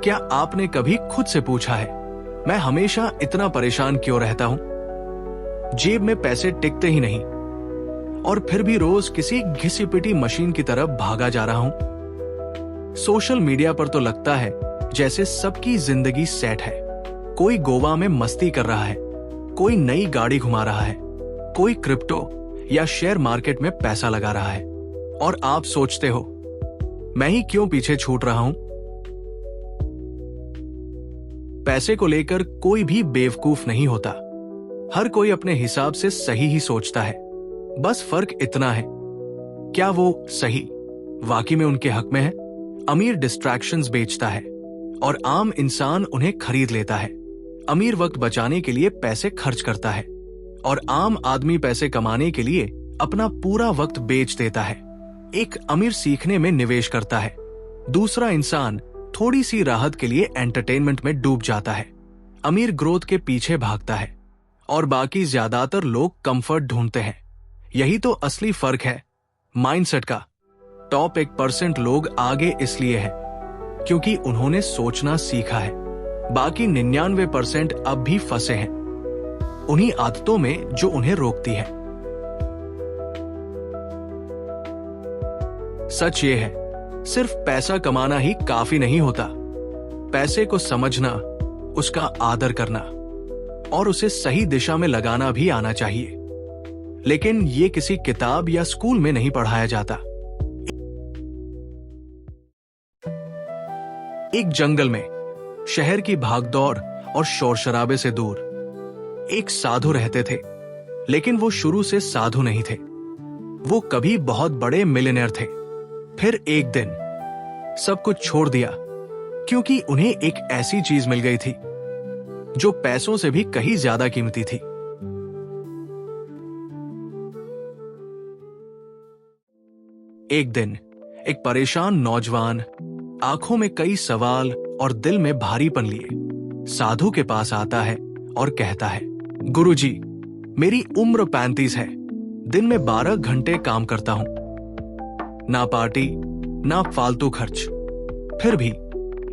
क्या आपने कभी खुद से पूछा है, मैं हमेशा इतना परेशान क्यों रहता हूं? जेब में पैसे टिकते ही नहीं और फिर भी रोज किसी घिसी पिटी मशीन की तरफ भागा जा रहा हूं। सोशल मीडिया पर तो लगता है जैसे सबकी जिंदगी सेट है। कोई गोवा में मस्ती कर रहा है, कोई नई गाड़ी घुमा रहा है, कोई क्रिप्टो या शेयर मार्केट में पैसा लगा रहा है, और आप सोचते हो मैं ही क्यों पीछे छूट रहा हूं? पैसे को लेकर कोई भी बेवकूफ नहीं होता। हर कोई अपने हिसाब से सही ही सोचता है। बस फर्क इतना है, क्या वो सही वाकई में उनके हक में है? अमीर डिस्ट्रैक्शंस बेचता है और आम इंसान उन्हें खरीद लेता है। अमीर वक्त बचाने के लिए पैसे खर्च करता है और आम आदमी पैसे कमाने के लिए अपना पूरा वक्त बेच देता है। एक अमीर सीखने में निवेश करता है, दूसरा इंसान थोड़ी सी राहत के लिए एंटरटेनमेंट में डूब जाता है। अमीर ग्रोथ के पीछे भागता है और बाकी ज्यादातर लोग कंफर्ट ढूंढते हैं। यही तो असली फर्क है माइंडसेट का। टॉप 1% लोग आगे इसलिए हैं क्योंकि उन्होंने सोचना सीखा है। बाकी 99% अब भी फंसे हैं उन्हीं आदतों में जो उन्हें रोकती है। सच ये है, सिर्फ पैसा कमाना ही काफी नहीं होता। पैसे को समझना, उसका आदर करना और उसे सही दिशा में लगाना भी आना चाहिए। लेकिन ये किसी किताब या स्कूल में नहीं पढ़ाया जाता। एक जंगल में, शहर की भागदौड़ और शोर शराबे से दूर, एक साधु रहते थे। लेकिन वो शुरू से साधु नहीं थे। वो कभी बहुत बड़े मिलियनेयर थे। फिर एक दिन सब कुछ छोड़ दिया क्योंकि उन्हें एक ऐसी चीज मिल गई थी जो पैसों से भी कहीं ज्यादा कीमती थी। एक दिन एक परेशान नौजवान, आंखों में कई सवाल और दिल में भारीपन लिए, साधु के पास आता है और कहता है, गुरुजी, मेरी उम्र 35 है। दिन में 12 घंटे काम करता हूं, ना पार्टी ना फालतू खर्च, फिर भी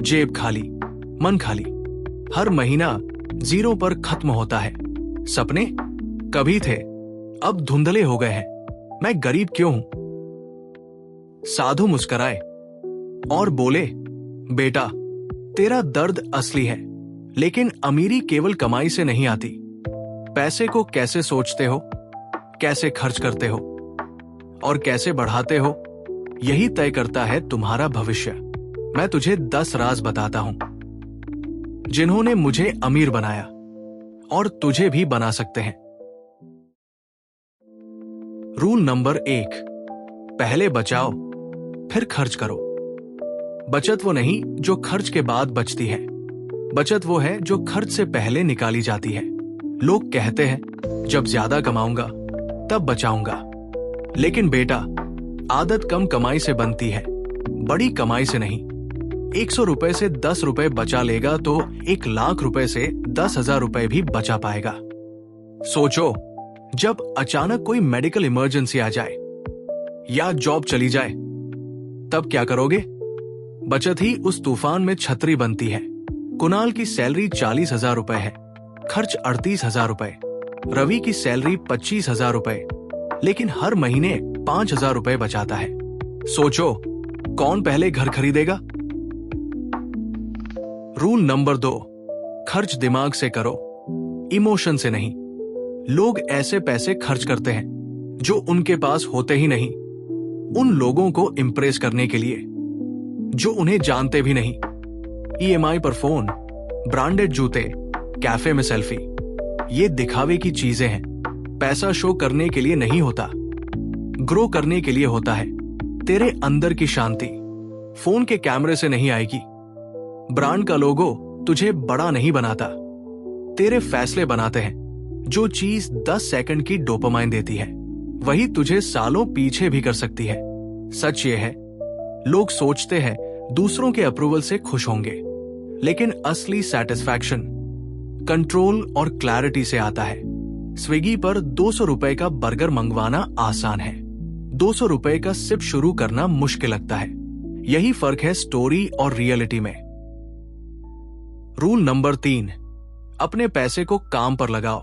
जेब खाली, मन खाली। हर महीना जीरो पर खत्म होता है। सपने कभी थे, अब धुंधले हो गए हैं। मैं गरीब क्यों हूं? साधु मुस्कुराए और बोले, बेटा, तेरा दर्द असली है, लेकिन अमीरी केवल कमाई से नहीं आती। पैसे को कैसे सोचते हो, कैसे खर्च करते हो और कैसे बढ़ाते हो, यही तय करता है तुम्हारा भविष्य। मैं तुझे 10 राज बताता हूं जिन्होंने मुझे अमीर बनाया और तुझे भी बना सकते हैं। रूल नंबर 1, पहले बचाओ फिर खर्च करो। बचत वो नहीं जो खर्च के बाद बचती है, बचत वो है जो खर्च से पहले निकाली जाती है। लोग कहते हैं जब ज्यादा कमाऊंगा तब बचाऊंगा, लेकिन बेटा, आदत कम कमाई से बनती है, बड़ी कमाई से नहीं। 100 रुपए से 10 रुपए बचा लेगा तो 1 लाख रुपए से 10,000 रुपए भी बचा पाएगा। सोचो, जब अचानक कोई मेडिकल इमरजेंसी आ जाए या जॉब चली जाए, तब क्या करोगे? बचत ही उस तूफान में छतरी बनती है। कुणाल की सैलरी 40,000 रुपए है, खर्च 38,000 रुपए। रवि की सैलरी 25,000 रुपए, लेकिन हर महीने 5,000 रुपए बचाता है। सोचो, कौन पहले घर खरीदेगा? रूल नंबर 2, खर्च दिमाग से करो, इमोशन से नहीं। लोग ऐसे पैसे खर्च करते हैं जो उनके पास होते ही नहीं, उन लोगों को इंप्रेस करने के लिए जो उन्हें जानते भी नहीं। ईएमआई पर फोन, ब्रांडेड जूते, कैफे में सेल्फी, ये दिखावे की चीजें हैं। पैसा शो करने के लिए नहीं होता, ग्रो करने के लिए होता है। तेरे अंदर की शांति फोन के कैमरे से नहीं आएगी। ब्रांड का लोगो तुझे बड़ा नहीं बनाता, तेरे फैसले बनाते हैं। जो चीज 10 सेकंड की डोपामाइन देती है, वही तुझे सालों पीछे भी कर सकती है। सच ये है, लोग सोचते हैं दूसरों के अप्रूवल से खुश होंगे, लेकिन असली सेटिस्फैक्शन कंट्रोल और क्लैरिटी से आता है। स्विगी पर 200 रुपए का बर्गर मंगवाना आसान है, 200 रुपए का सिप शुरू करना मुश्किल लगता है। यही फर्क है स्टोरी और रियलिटी में। रूल नंबर 3, अपने पैसे को काम पर लगाओ।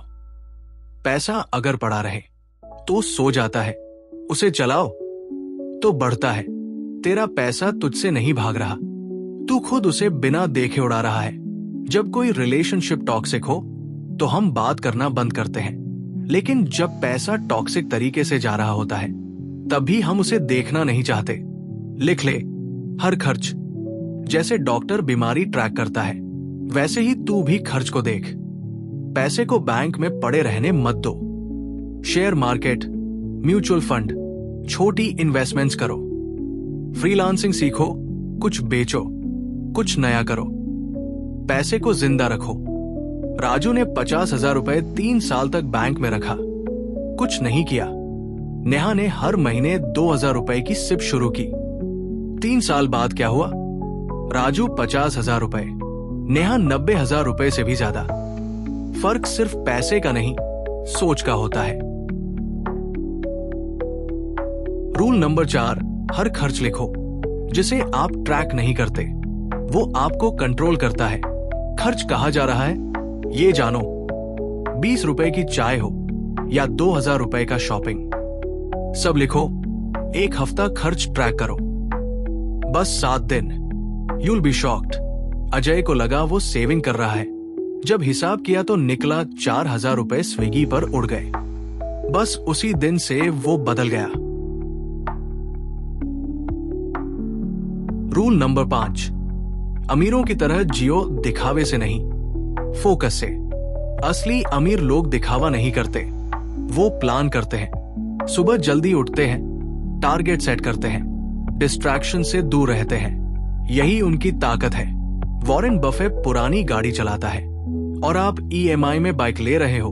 पैसा अगर पड़ा रहे तो सो जाता है, उसे चलाओ तो बढ़ता है। तेरा पैसा तुझसे नहीं भाग रहा, तू खुद उसे बिना देखे उड़ा रहा है। जब कोई रिलेशनशिप टॉक्सिक हो तो हम बात करना बंद करते हैं, लेकिन जब पैसा टॉक्सिक तरीके से जा रहा होता है तभी हम उसे देखना नहीं चाहते। लिख ले, हर खर्च जैसे डॉक्टर बीमारी ट्रैक करता है वैसे ही तू भी खर्च को देख। पैसे को बैंक में पड़े रहने मत दो। शेयर मार्केट, म्यूचुअल फंड, छोटी इन्वेस्टमेंट्स करो। फ्रीलांसिंग सीखो, कुछ बेचो, कुछ नया करो। पैसे को जिंदा रखो। राजू ने 50,000 रुपए 3 साल तक बैंक में रखा, कुछ नहीं किया। नेहा ने हर महीने 2,000 रुपए की सिप शुरू की। 3 साल बाद क्या हुआ? राजू 50,000 रुपए, नेहा 90,000 रुपए से भी ज्यादा। फर्क सिर्फ पैसे का नहीं, सोच का होता है। रूल नंबर 4, हर खर्च लिखो जिसे आप ट्रैक नहीं करते, वो आपको कंट्रोल करता है। खर्च कहाँ जा रहा है ये जानो। 20 रुपए की चाय हो या 2,000 रुपए का शॉपिंग, सब लिखो। 1 हफ्ता खर्च ट्रैक करो, बस 7 दिन। You'll be shocked. अजय को लगा वो सेविंग कर रहा है, जब हिसाब किया तो निकला 4,000 रुपए स्विगी पर उड़ गए। बस उसी दिन से वो बदल गया। रूल नंबर 5, अमीरों की तरह जियो, दिखावे से नहीं, फोकस से। असली अमीर लोग दिखावा नहीं करते, वो प्लान करते हैं। सुबह जल्दी उठते हैं, टारगेट सेट करते हैं, डिस्ट्रैक्शन से दूर रहते हैं। यही उनकी ताकत है। वॉरेन बफे पुरानी गाड़ी चलाता है और आप EMI में बाइक ले रहे हो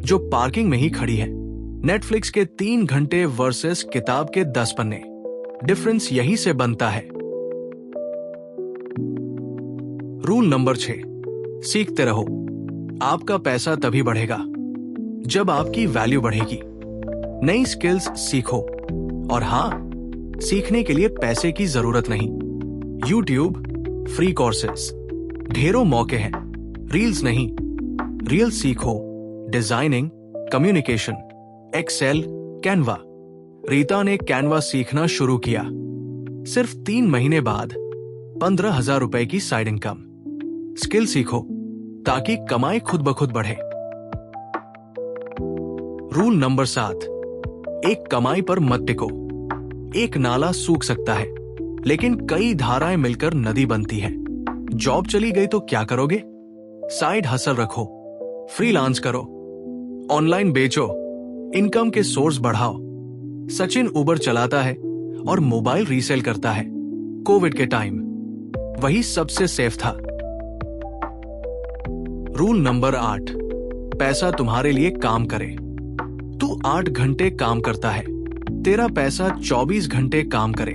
जो पार्किंग में ही खड़ी है। नेटफ्लिक्स के 3 घंटे वर्सेस किताब के 10 पन्ने, डिफरेंस यही से बनता है। रूल नंबर 6, सीखते रहो। आपका पैसा तभी बढ़ेगा जब आपकी वैल्यू बढ़ेगी। नई स्किल्स सीखो, और हां, सीखने के लिए पैसे की जरूरत नहीं। YouTube, फ्री कोर्सेस, ढेरों मौके हैं। रील्स नहीं, रियल सीखो। Designing, communication, Excel, Canva. Rita ने कैनवा सीखना शुरू किया, सिर्फ 3 महीने बाद 15,000 रुपए की साइड इनकम। स्किल सीखो ताकि कमाई खुद ब खुद बढ़े। रूल नंबर 7, एक कमाई पर मत टिको। एक नाला सूख सकता है, लेकिन कई धाराएं मिलकर नदी बनती है। जॉब चली गई तो क्या करोगे? साइड हसल रखो, फ्रीलांस करो, ऑनलाइन बेचो, इनकम के सोर्स बढ़ाओ। सचिन उबर चलाता है और मोबाइल रीसेल करता है। कोविड के टाइम वही सबसे सेफ था। रूल नंबर 8, पैसा तुम्हारे लिए काम करे। तू 8 घंटे काम करता है, तेरा पैसा 24 घंटे काम करे।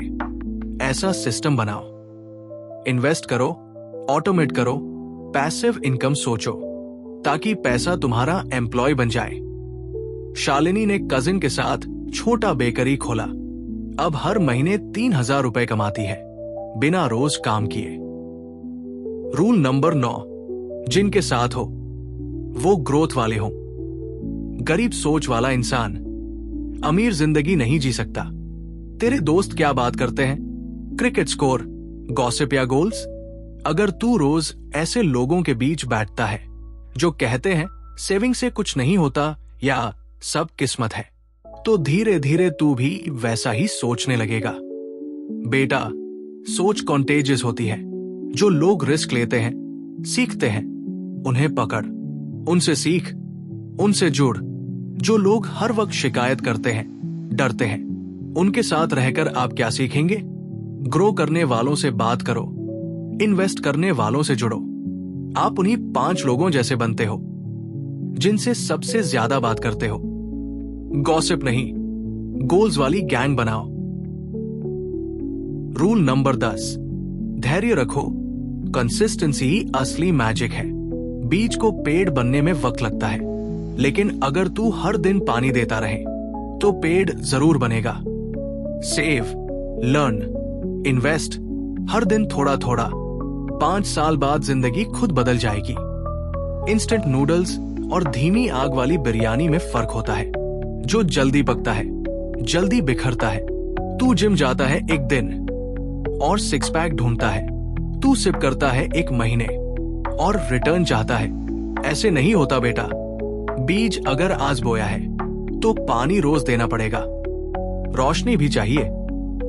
ऐसा सिस्टम बनाओ। इन्वेस्ट करो, ऑटोमेट करो, पैसिव इनकम सोचो, ताकि पैसा तुम्हारा एम्प्लॉय बन जाए। शालिनी ने कजिन के साथ छोटा बेकरी खोला, अब हर महीने 3,000 रुपए कमाती है बिना रोज काम किए। रूल नंबर 9, जिनके साथ हो वो ग्रोथ वाले हो। गरीब सोच वाला इंसान अमीर जिंदगी नहीं जी सकता। तेरे दोस्त क्या बात करते हैं? क्रिकेट स्कोर, गॉसिप या गोल्स? अगर तू रोज ऐसे लोगों के बीच बैठता है जो कहते हैं सेविंग से कुछ नहीं होता या सब किस्मत है, तो धीरे धीरे तू भी वैसा ही सोचने लगेगा। बेटा, सोच कॉन्टेजियस होती है। जो लोग रिस्क लेते हैं, सीखते हैं, उन्हें पकड़, उनसे सीख, उनसे जुड़। जो लोग हर वक्त शिकायत करते हैं, डरते हैं, उनके साथ रहकर आप क्या सीखेंगे? ग्रो करने वालों से बात करो, इन्वेस्ट करने वालों से जुड़ो। आप उन्हीं 5 लोगों जैसे बनते हो जिनसे सबसे ज्यादा बात करते हो। गॉसिप नहीं, गोल्स वाली गैंग बनाओ। रूल नंबर 10, धैर्य रखो। कंसिस्टेंसी ही असली मैजिक है। बीज को पेड़ बनने में वक्त लगता है, लेकिन अगर तू हर दिन पानी देता रहे तो पेड़ जरूर बनेगा। सेव, लर्न, इन्वेस्ट, हर दिन थोड़ा थोड़ा, 5 साल बाद जिंदगी खुद बदल जाएगी। इंस्टेंट नूडल्स और धीमी आग वाली बिरयानी में फर्क होता है। जो जल्दी पकता है, जल्दी बिखरता है। तू जिम जाता है एक दिन और 6 पैक ढूंढता है। तू सिप करता है 1 महीने और रिटर्न चाहता है। ऐसे नहीं होता बेटा। बीज अगर आज बोया है तो पानी रोज देना पड़ेगा। रोशनी भी चाहिए,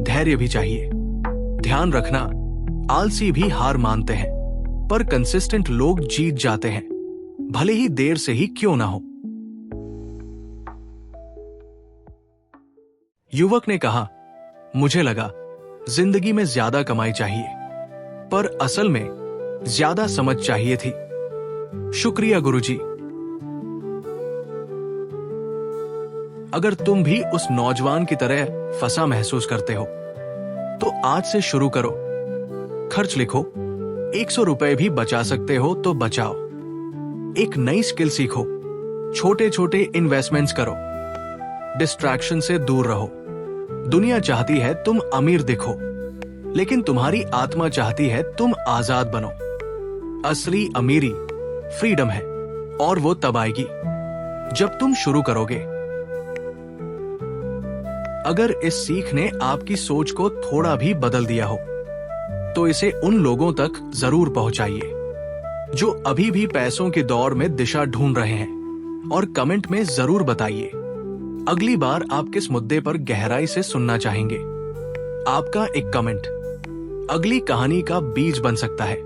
धैर्य भी चाहिए। ध्यान रखना, आलसी भी हार मानते हैं, पर कंसिस्टेंट लोग जीत जाते हैं, भले ही देर से ही क्यों ना हो। युवक ने कहा, मुझे लगा जिंदगी में ज्यादा कमाई चाहिए, पर असल में ज्यादा समझ चाहिए थी। शुक्रिया गुरुजी। अगर तुम भी उस नौजवान की तरह फंसा महसूस करते हो तो आज से शुरू करो। खर्च लिखो, 100 रुपए भी बचा सकते हो तो बचाओ। एक नई स्किल सीखो, छोटे छोटे इन्वेस्टमेंट्स करो, डिस्ट्रैक्शन से दूर रहो। दुनिया चाहती है तुम अमीर दिखो, लेकिन तुम्हारी आत्मा चाहती है तुम आजाद बनो। असली अमीरी फ्रीडम है और वो तब आएगी जब तुम शुरू करोगे। अगर इस सीख ने आपकी सोच को थोड़ा भी बदल दिया हो तो इसे उन लोगों तक जरूर पहुंचाइए जो अभी भी पैसों के दौर में दिशा ढूंढ रहे हैं, और कमेंट में जरूर बताइए अगली बार आप किस मुद्दे पर गहराई से सुनना चाहेंगे। आपका एक कमेंट अगली कहानी का बीज बन सकता है।